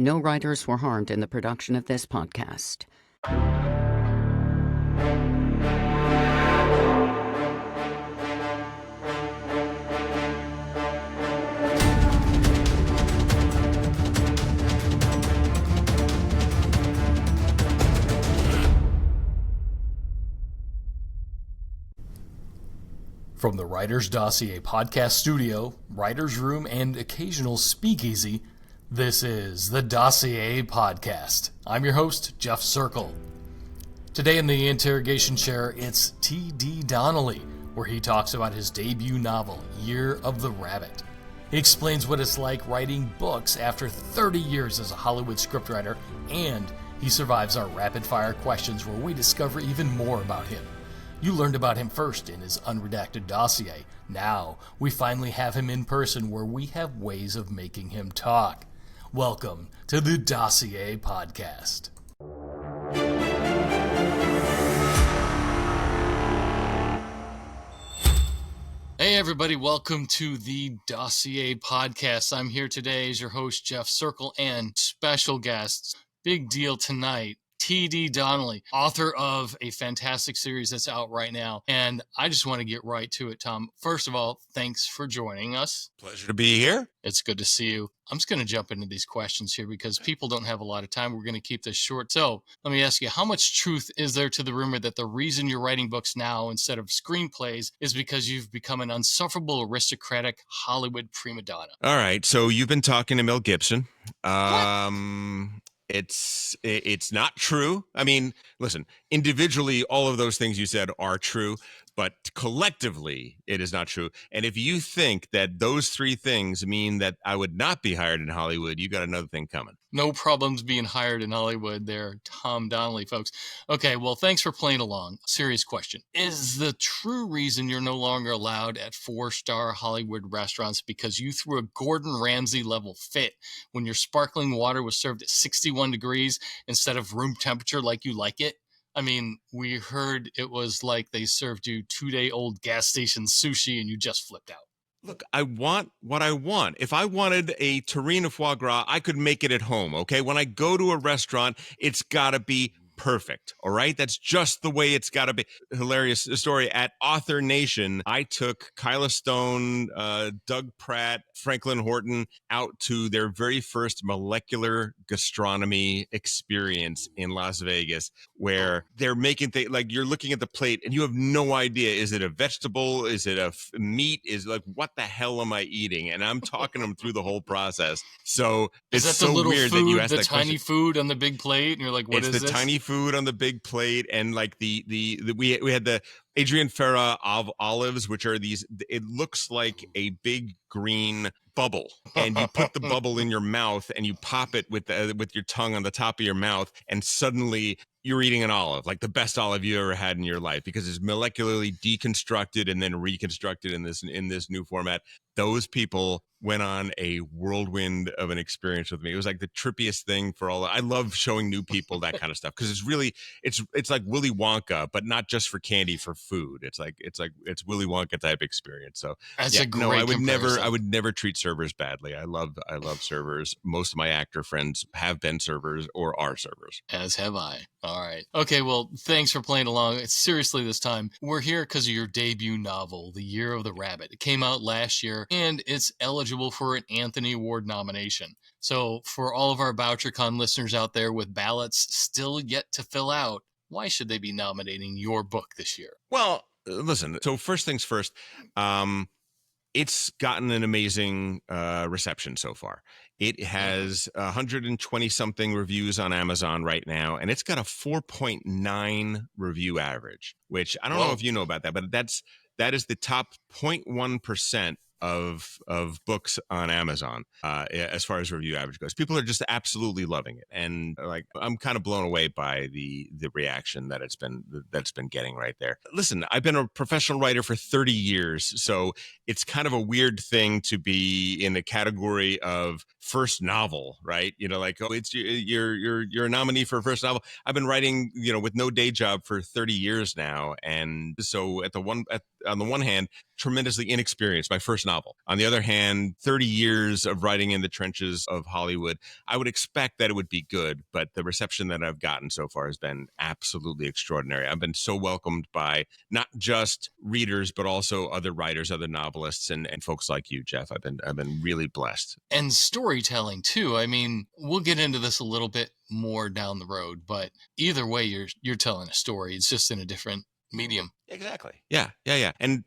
No writers were harmed in the production of this podcast. From the Writer's Dossier Podcast studio, writer's room, and occasional speakeasy, this is the Dossier Podcast. I'm your host, Jeff Circle. Today in the interrogation chair, it's T.D. Donnelly, where he talks about his debut novel, Year of the Rabbit. He explains what it's like writing books after 30 years as a Hollywood scriptwriter, and he survives our rapid-fire questions where we discover even more about him. You learned about him first in his unredacted dossier. Now, we finally have him in person where we have ways of making him talk. Welcome to the Dossier Podcast. Hey everybody, welcome to the Dossier Podcast. I'm here today as your host, Jeff Circle, and special guests. Big deal tonight. T.D. Donnelly, author of a fantastic series that's out right now. And I just want to get right to it, Tom. First of all, thanks for joining us. Pleasure to be here. It's good to see you. I'm just going to jump into these questions here because people don't have a lot of time. We're going to keep this short. So let me ask you, how much truth is there to the rumor that the reason you're writing books now instead of screenplays is because you've become an insufferable, aristocratic Hollywood prima donna? All right. So you've been talking to Mel Gibson. It's not true. I mean, listen, individually, all of those things you said are true, but collectively, it is not true. And if you think that those three things mean that I would not be hired in Hollywood, you got another thing coming. No problems being hired in Hollywood there, Tom Donnelly, folks. Okay, well, thanks for playing along. Serious question. Is the true reason you're no longer allowed at 4-star Hollywood restaurants because you threw a Gordon Ramsay level fit when your sparkling water was served at 61 degrees instead of room temperature like you like it? I mean, we heard it was like they served you 2-day-old gas station sushi and you just flipped out. Look, I want what I want. If I wanted a terrine of foie gras, I could make it at home, okay? When I go to a restaurant, it's got to be perfect, all right? That's just the way it's got to be. Hilarious story. At Author Nation, I took Kyla Stone, Doug Pratt, Franklin Horton out to their very first molecular gastronomy experience in Las Vegas, where they're making things like you're looking at the plate and you have no idea. Is it a vegetable? Is it a meat? Is like, what the hell am I eating? And I'm talking them through the whole process. So is it's that the so little weird food, that you asked the that tiny question. food on the big plate? And you're like, what is this? It's the tiny food on the big plate, and like we had the Adrian Farah olives, which are these. It looks like a big green bubble, and you put the bubble in your mouth and you pop it with your tongue on the top of your mouth, and suddenly you're eating an olive, like the best olive you ever had in your life, because it's molecularly deconstructed and then reconstructed in this new format. Those people went on a whirlwind of an experience with me. It was like the trippiest thing for all. I love showing new people that kind of stuff because it's like Willy Wonka, but not just for candy, for food. It's Willy Wonka type experience. So that's a great comparison. I would never treat servers badly. I love servers. Most of my actor friends have been servers or are servers. As have I. All right. Okay, well, thanks for playing along. Seriously, this time, we're here because of your debut novel, The Year of the Rabbit. It came out last year, and it's eligible for an Anthony Award nomination. So for all of our VoucherCon listeners out there with ballots still yet to fill out, why should they be nominating your book this year? Well, listen, so first things first, it's gotten an amazing reception so far. It has 120-something reviews on Amazon right now, and it's got a 4.9 review average, which I don't know if you know about that, but that is the top 0.1% of books on Amazon as far as review average goes. People are just absolutely loving it, and like I'm kind of blown away by the reaction that it's been getting right there. Listen, I've been a professional writer for 30 years, so it's kind of a weird thing to be in the category of first novel, right? You know, like, oh, it's you're a nominee for a first novel. I've been writing, with no day job for 30 years now, and so at on the one hand, tremendously inexperienced, my first novel. On the other hand, 30 years of writing in the trenches of Hollywood. I would expect that it would be good, but the reception that I've gotten so far has been absolutely extraordinary. I've been so welcomed by not just readers, but also other writers, other novelists, and folks like you, Jeff. I've been really blessed. And storytelling too. I mean, we'll get into this a little bit more down the road, but either way, you're telling a story. It's just in a different medium. Exactly. Yeah. And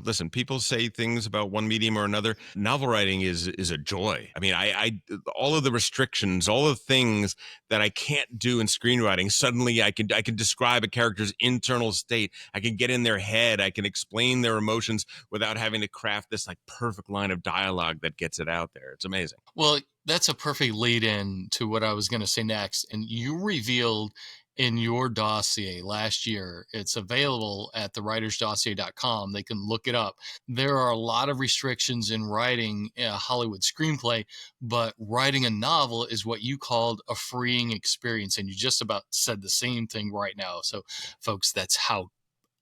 listen, people say things about one medium or another. Novel writing is a joy. I mean, I all of the restrictions, all of the things that I can't do in screenwriting, suddenly I can describe a character's internal state. I can get in their head. I can explain their emotions without having to craft this like perfect line of dialogue that gets it out there. It's amazing. Well, that's a perfect lead in to what I was going to say next. And you revealed in your dossier last year, it's available at thewritersdossier.com. They can look it up. There are a lot of restrictions in writing a Hollywood screenplay, but writing a novel is what you called a freeing experience. And you just about said the same thing right now. So folks, that's how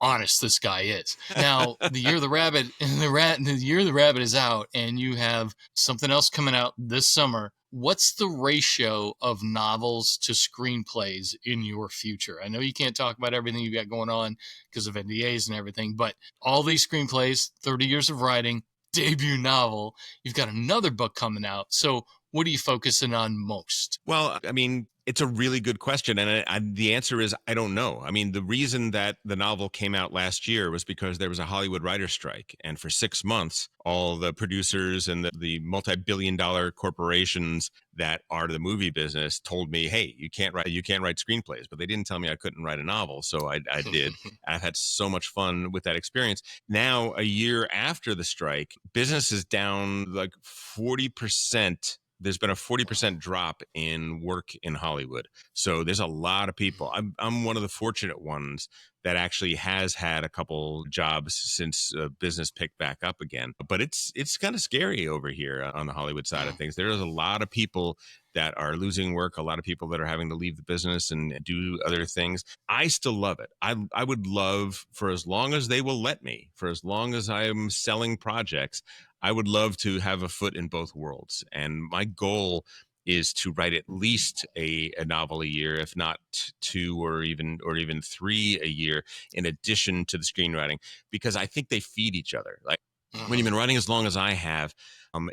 honest this guy is. Now, the Year of the Rabbit is out, and you have something else coming out this summer. What's the ratio of novels to screenplays in your future? I know you can't talk about everything you've got going on because of NDAs and everything, but all these screenplays, 30 years of writing, debut novel, you've got another book coming out. So what are you focusing on most? Well, I mean, it's a really good question. And the answer is, I don't know. I mean, the reason that the novel came out last year was because there was a Hollywood writer's strike. And for 6 months, all the producers and the multi-billion-dollar corporations that are the movie business told me, hey, you can't write screenplays. But they didn't tell me I couldn't write a novel. So I did. I've had so much fun with that experience. Now, a year after the strike, business is down like 40%. There's been a 40% drop in work in Hollywood. So there's a lot of people. I'm one of the fortunate ones that actually has had a couple jobs since business picked back up again. But it's kind of scary over here on the Hollywood side of things. There's a lot of people that are losing work, a lot of people that are having to leave the business and do other things. I still love it. I would love, for as long as they will let me, for as long as I'm selling projects, I would love to have a foot in both worlds. And my goal is to write at least a novel a year, if not 2 or even 3 a year, in addition to the screenwriting, because I think they feed each other. Like when you've been writing as long as I have,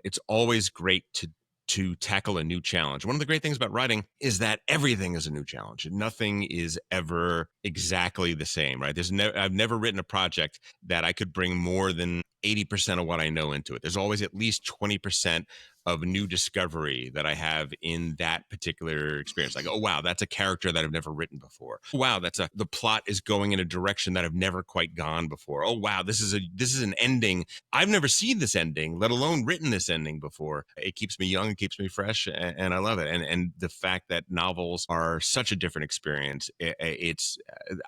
it's always great to tackle a new challenge. One of the great things about writing is that everything is a new challenge. Nothing is ever exactly the same, right? I've never written a project that I could bring more than 80% of what I know into it. There's always at least 20% of new discovery that I have in that particular experience. Like, oh, wow, that's a character that I've never written before. Wow, the plot is going in a direction that I've never quite gone before. Oh, wow, this is an ending. I've never seen this ending, let alone written this ending before. It keeps me young, it keeps me fresh, and I love it. And the fact that novels are such a different experience,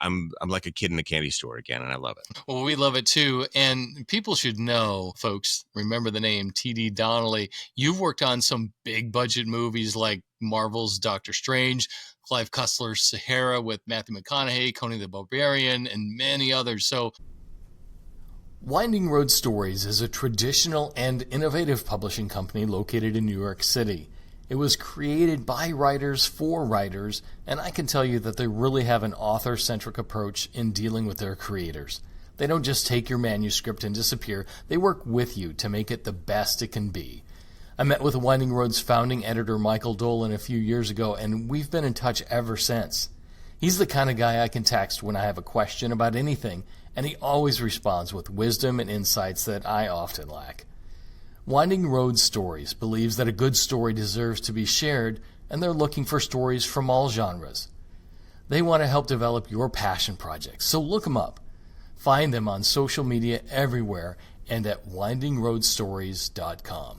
I'm like a kid in a candy store again, and I love it. Well, we love it too. And people should know, folks, remember the name T.D. Donnelly. You've worked on some big budget movies like Marvel's Doctor Strange, Clive Cussler's Sahara with Matthew McConaughey, Conan the Barbarian, and many others. So Winding Road Stories is a traditional and innovative publishing company located in New York City. It was created by writers for writers, and I can tell you that they really have an author-centric approach in dealing with their creators. They don't just take your manuscript and disappear. They work with you to make it the best it can be. I met with Winding Road's founding editor, Michael Dolan, a few years ago, and we've been in touch ever since. He's the kind of guy I can text when I have a question about anything, and he always responds with wisdom and insights that I often lack. Winding Road Stories believes that a good story deserves to be shared, and they're looking for stories from all genres. They want to help develop your passion projects, so look them up. Find them on social media everywhere and at windingroadstories.com.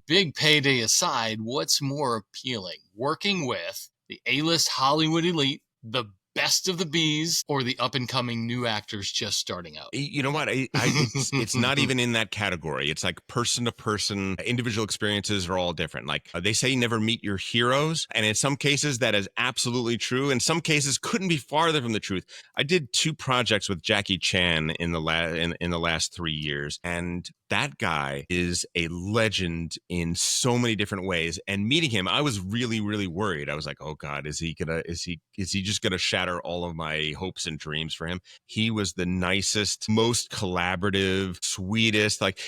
Big payday aside, what's more appealing? Working with the A-list Hollywood elite, the best of the bees or the up-and-coming new actors just starting out? You know what? It's not even in that category. It's like person to person. Individual experiences are all different. Like they say, never meet your heroes, and in some cases that is absolutely true. In some cases, couldn't be farther from the truth. I did 2 projects with Jackie Chan in the last 3 years, and that guy is a legend in so many different ways. And meeting him, I was really, really worried. I was like, oh God, is he just gonna shatter all of my hopes and dreams for him? He was the nicest, most collaborative, sweetest. Like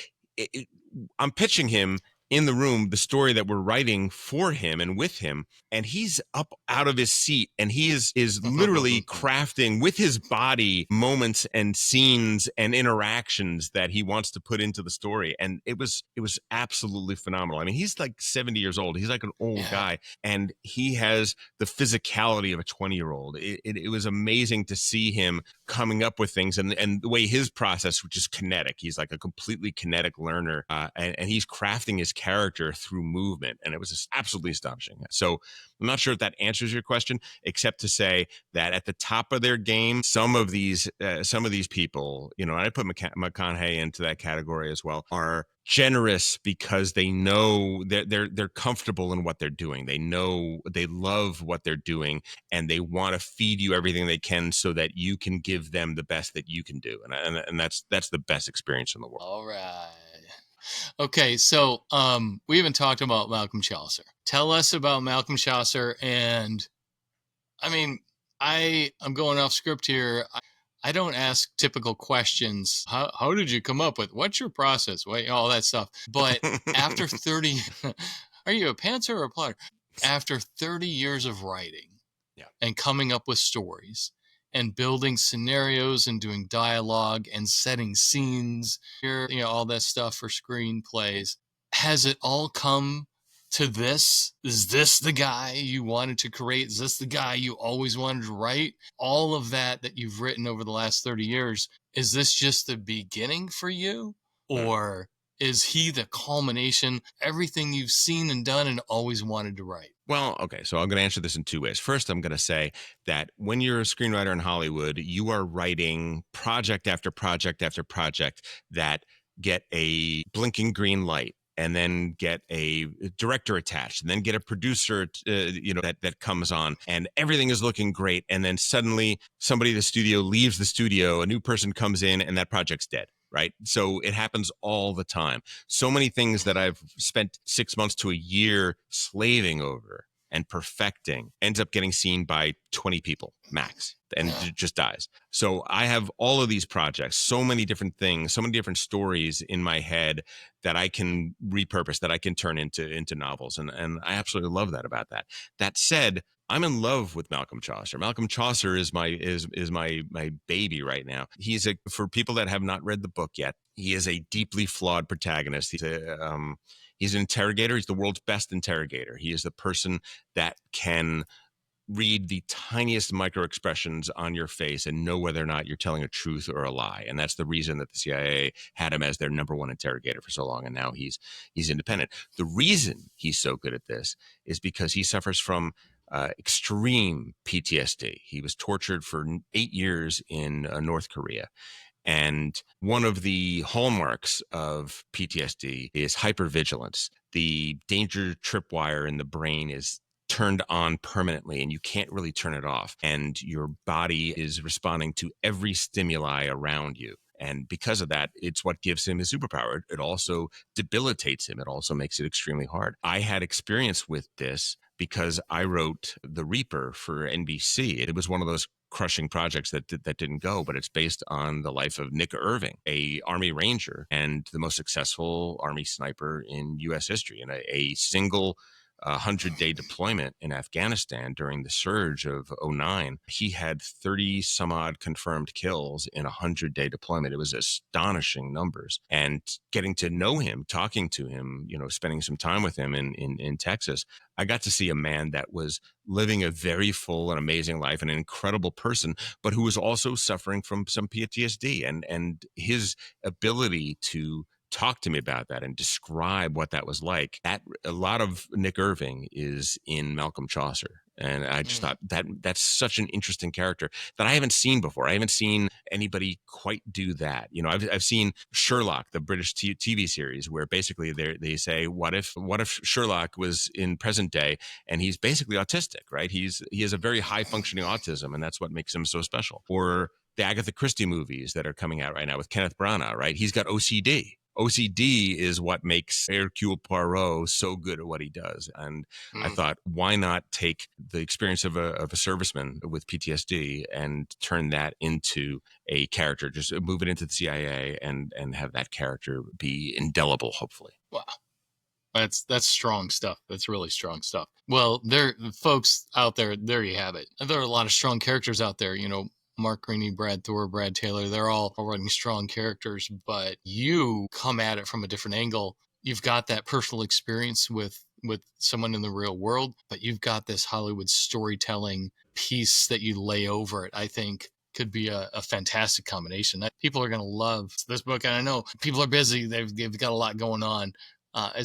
I'm pitching him in the room the story that we're writing for him and with him, and he's up out of his seat, and he is literally crafting with his body moments and scenes and interactions that he wants to put into the story. And it was absolutely phenomenal. I mean, he's like 70 years old. He's like an old guy, and he has the physicality of a 20-year-old. It was amazing to see him coming up with things, and the way his process, which is kinetic. He's like a completely kinetic learner, and he's crafting his character through movement, and it was just absolutely astonishing. So I'm not sure if that answers your question, except to say that at the top of their game, some of these people, and I put McConaughey into that category as well, are generous because they know they're comfortable in what they're doing. They know they love what they're doing, and they want to feed you everything they can so that you can give them the best that you can do. And that's the best experience in the world. All right. Okay, so we haven't talked about Malcolm Chaucer. Tell us about Malcolm Chaucer. And I mean, I'm going off script here. I don't ask typical questions. How did you come up with? What's your process? All that stuff. But after 30, are you a pantser or a plotter? After 30 years of writing and coming up with stories and building scenarios and doing dialogue and setting scenes, all that stuff for screenplays, has it all come to this? Is this the guy you wanted to create? Is this the guy you always wanted to write? All of that you've written over the last 30 years, is this just the beginning for you? Or is he the culmination, everything you've seen and done and always wanted to write? Well, okay, so I'm going to answer this in 2 ways. First, I'm going to say that when you're a screenwriter in Hollywood, you are writing project after project after project that get a blinking green light, and then get a director attached, and then get a producer, that comes on, and everything is looking great. And then suddenly somebody in the studio leaves the studio, a new person comes in, and that project's dead. Right. So it happens all the time. So many things that I've spent 6 months to a year slaving over and perfecting ends up getting seen by 20 people max, and it just dies. So I have all of these projects, so many different things, so many different stories in my head that I can repurpose, that I can turn into novels. And I absolutely love that about that. That said, I'm in love with Malcolm Chaucer. Malcolm Chaucer is my baby right now. For people that have not read the book yet, he is a deeply flawed protagonist. He's an interrogator. He's the world's best interrogator. He is the person that can read the tiniest micro expressions on your face and know whether or not you're telling a truth or a lie. And that's the reason that the CIA had him as their number one interrogator for so long. And now he's independent. The reason he's so good at this is because he suffers from extreme PTSD. He was tortured for 8 years in North Korea. And one of the hallmarks of PTSD is hypervigilance. The danger tripwire in the brain is turned on permanently, and you can't really turn it off. And your body is responding to every stimuli around you. And because of that, it's what gives him his superpower. It also debilitates him. It also makes it extremely hard. I had experience with this because I wrote The Reaper for NBC. It was one of those crushing projects that didn't go, but it's based on the life of Nick Irving, a Army Ranger and the most successful Army sniper in U.S. history. And a single 100-day deployment in Afghanistan during the surge of 2009, he had 30 some odd confirmed kills in a 100-day deployment. It was astonishing numbers. And getting to know him, talking to him, spending some time with him in Texas, I got to see a man that was living a very full and amazing life, and an incredible person, but who was also suffering from some PTSD. And his ability to talk to me about that and describe what that was like. That a lot of Nick Irving is in Malcolm Chaucer. And I just thought that's such an interesting character that I haven't seen before. I haven't seen anybody quite do that. You know, I've seen Sherlock, the British TV series, where basically they say, what if Sherlock was in present day and he's basically autistic, right? He has a very high functioning autism, and that's what makes him so special. Or the Agatha Christie movies that are coming out right now with Kenneth Branagh, right? He's got OCD. OCD is what makes Hercule Poirot so good at what he does. And I thought, why not take the experience of a serviceman with PTSD and turn that into a character, just move it into the CIA and have that character be indelible, hopefully. Wow. That's strong stuff. That's really strong stuff. Well, folks out there, there you have it. There are a lot of strong characters out there, you know, Mark Greaney, Brad Thor, Brad Taylor, they're all running strong characters, but you come at it from a different angle. You've got that personal experience with someone in the real world, but you've got this Hollywood storytelling piece that you lay over it. I think could be a fantastic combination. People are going to love this book. And I know people are busy. They've got a lot going on.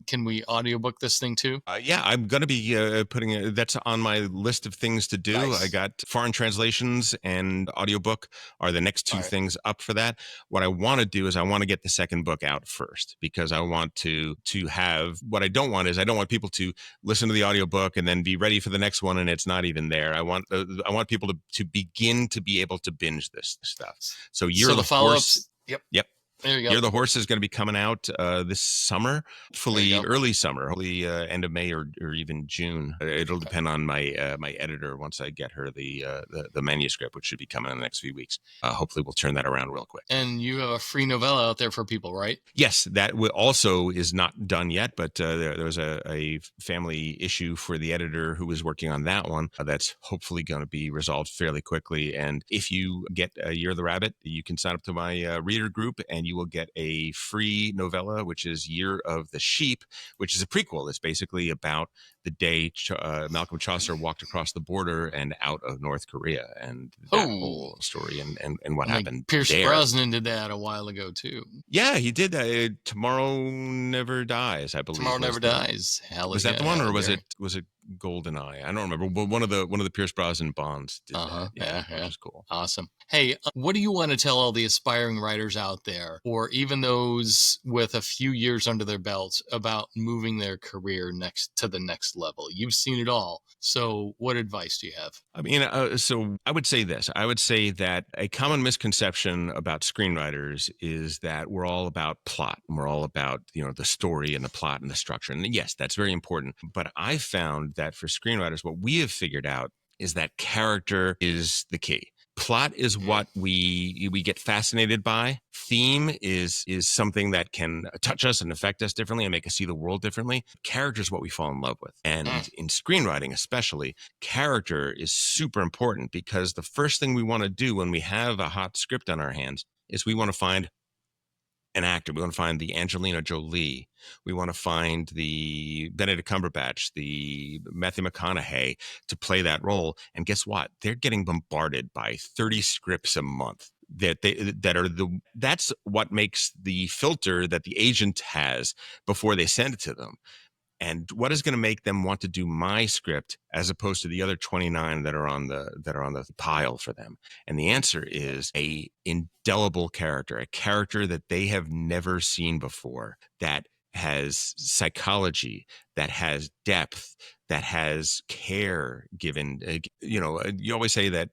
Can we audiobook this thing too? Yeah, I'm going to be putting that's on my list of things to do. Nice. I got foreign translations and audiobook are the next two things up for that. What I want to do is I want to get the second book out first, because I want to have, what I don't want is I don't want people to listen to the audiobook and then be ready for the next one and it's not even there. I want people to begin to be able to binge this stuff. So the follow-ups. Yep. There you go. Year of the Horse is going to be coming out this summer, hopefully early summer, hopefully end of May or even June. It'll depend on my my editor once I get her the manuscript, which should be coming in the next few weeks. Hopefully we'll turn that around real quick. And you have a free novella out there for people, right? Yes, that also is not done yet, but there was a family issue for the editor who was working on that one that's hopefully going to be resolved fairly quickly. And if you get Year of the Rabbit, you can sign up to my reader group and you will get a free novella, which is Year of the Sheep, which is a prequel. It's basically about the day Malcolm Chaucer walked across the border and out of North Korea, and that whole story and what happened. Pierce Brosnan did that a while ago too. Yeah, he did that. Tomorrow Never Dies, I believe. Tomorrow Never Dies. Was that the one, or was it GoldenEye? I don't remember. But one of the Pierce Brosnan Bonds did that. Yeah, that was cool. Awesome. Hey, what do you want to tell all the aspiring writers out there, or even those with a few years under their belts, about moving their career to the next level? You've seen it all. So what advice do you have? I mean, so I would say this. I would say that a common misconception about screenwriters is that we're all about plot. And we're all about, the story and the plot and the structure. And yes, that's very important. But I found that for screenwriters, what we have figured out is that character is the key. Plot is what we get fascinated by. Theme is something that can touch us and affect us differently and make us see the world differently. Character is what we fall in love with. And in screenwriting especially, character is super important, because the first thing we want to do when we have a hot script on our hands is we want to find an actor. We want to find the Angelina Jolie. We want to find the Benedict Cumberbatch, the Matthew McConaughey to play that role. And guess what? They're getting bombarded by 30 scripts a month. That's what makes the filter that the agent has before they send it to them. And what is going to make them want to do my script as opposed to the other 29 that are on the pile for them? And the answer is a indelible character, a character that they have never seen before, that has psychology, that has depth, that has care given. You always say that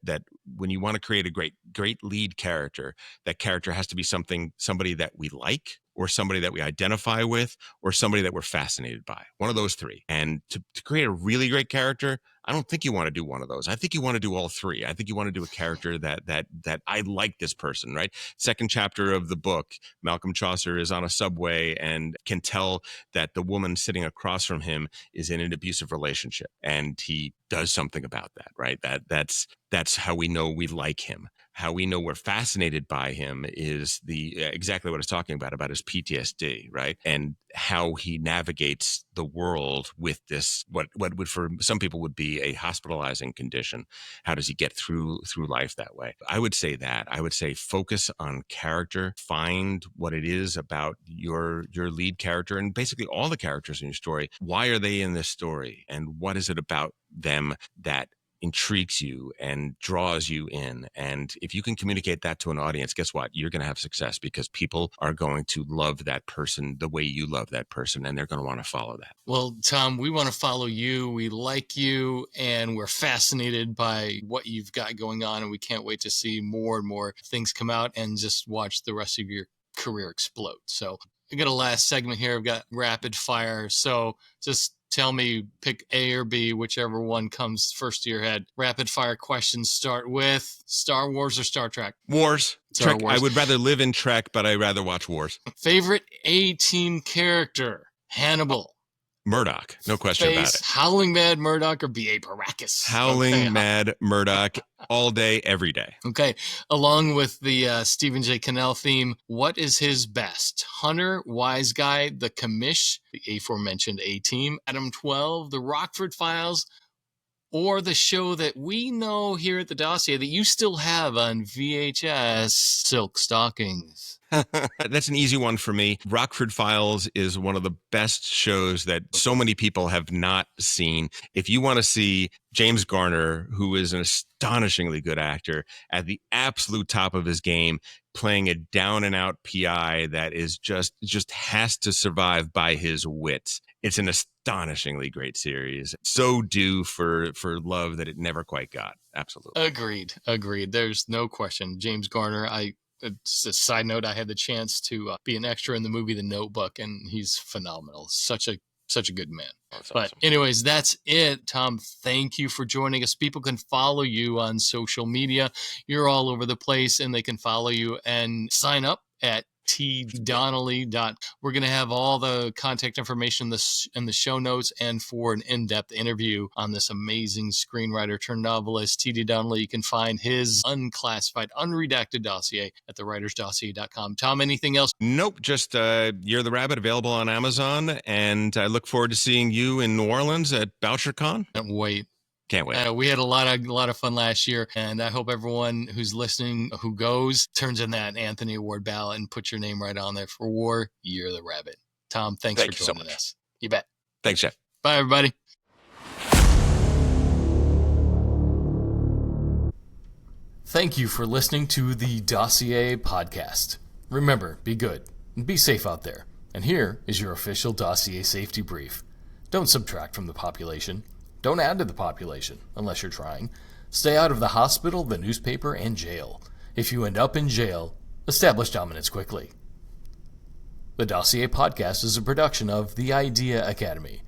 when you want to create a great lead character, that character has to be somebody that we like, or somebody that we identify with, or somebody that we're fascinated by. One of those three. And to create a really great character, I don't think you want to do one of those. I think you want to do all three. I think you want to do a character that I like this person, right? Second chapter of the book, Malcolm Chaucer is on a subway and can tell that the woman sitting across from him is in an abusive relationship, and he does something about that, right? That's how we know we like him. how we know we're fascinated by him is exactly what I was talking about his PTSD, right? And how he navigates the world with this, what would for some people would be a hospitalizing condition. How does he get through life that way? I would say focus on character, find what it is about your lead character and basically all the characters in your story. Why are they in this story? And what is it about them that intrigues you and draws you in? And if you can communicate that to an audience, guess what? You're going to have success, because people are going to love that person the way you love that person, and they're going to want to follow that. Well, Tom, we want to follow you. We like you, and we're fascinated by what you've got going on, and we can't wait to see more and more things come out and just watch the rest of your career explode. So I got a last segment here. I've got rapid fire. So just tell me, pick A or B, whichever one comes first to your head. Rapid fire questions start with Star Wars or Star Trek? Wars. Star Wars. I would rather live in Trek, but I'd rather watch Wars. Favorite A-Team character? Hannibal. Murdoch, no question about it. Howling Mad Murdoch or B.A. Baracus? Howling Mad Murdoch all day, every day. Okay. Along with the Stephen J. Cannell theme, what is his best? Hunter, Wise Guy, The Commish, the aforementioned A-Team, Adam 12, The Rockford Files, or the show that we know here at the Dossier that you still have on VHS, Silk Stockings? That's an easy one for me. Rockford Files is one of the best shows that so many people have not seen. If you want to see James Garner, who is an astonishingly good actor, at the absolute top of his game, playing a down and out PI that is just has to survive by his wits. It's an astonishingly great series. So due for love that it never quite got. Absolutely. Agreed. There's no question. James Garner, just a side note, I had the chance to be an extra in the movie The Notebook, and he's phenomenal. Such a good man. That's but awesome. Anyways, that's it. Tom, thank you for joining us. People can follow you on social media. You're all over the place, and they can follow you and sign up at tdonnelly. We're going to have all the contact information in the show notes, and for an in-depth interview on this amazing screenwriter turned novelist, T.D. Donnelly, you can find his unclassified, unredacted dossier at thewritersdossier.com. Tom, anything else? Nope, just You're the Rabbit, available on Amazon, and I look forward to seeing you in New Orleans at BoucherCon. Can't wait. Can't wait. We had a lot of fun last year, and I hope everyone who's listening, who goes, turns in that Anthony Award ballot and puts your name right on there for War, You're the Rabbit. Tom, thanks for joining us. You bet. Thanks, Jeff. Bye, everybody. Thank you for listening to the Dossier Podcast. Remember, be good and be safe out there. And here is your official Dossier safety brief. Don't subtract from the population. Don't add to the population, unless you're trying. Stay out of the hospital, the newspaper, and jail. If you end up in jail, establish dominance quickly. The Dossier Podcast is a production of The Idea Academy.